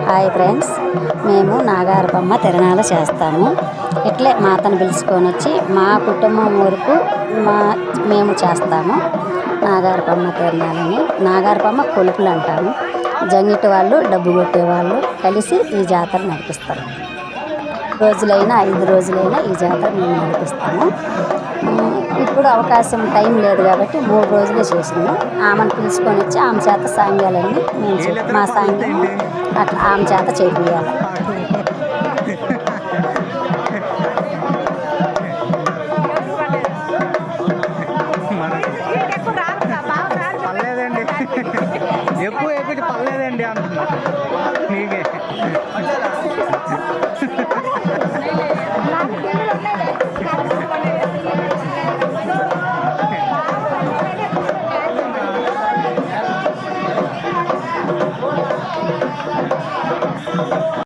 Hi friends, మేము నాగారపమ్మ తిరణాలు చేస్తాము. ఇట్లే మాతను పిలుచుకొని వచ్చి మా కుటుంబం వరకు మేము చేస్తాము. నాగారపమ్మ తిరణాలని నాగారపమ్మ కొలుపులు అంటాము. జంగిటి వాళ్ళు, డబ్బు కొట్టేవాళ్ళు కలిసి ఈ జాతర నడిపిస్తారు. రోజులైనా 5 రోజులైనా ఈ జాతర మేము నడిపిస్తాము. ఇప్పుడు అవకాశం టైం లేదు కాబట్టి 3 రోజులే చేసినాము. ఆమెను పిలుచుకొని వచ్చి ఆమె చేత సాంగ్యాలన్నీ మేము మా సాంగ్యం అట్లా ఆమె చేత చేపియాలి. పర్లేదండి, ఎక్కువ ఎక్కిటి పర్లేదండి అంటున్నా నీకే.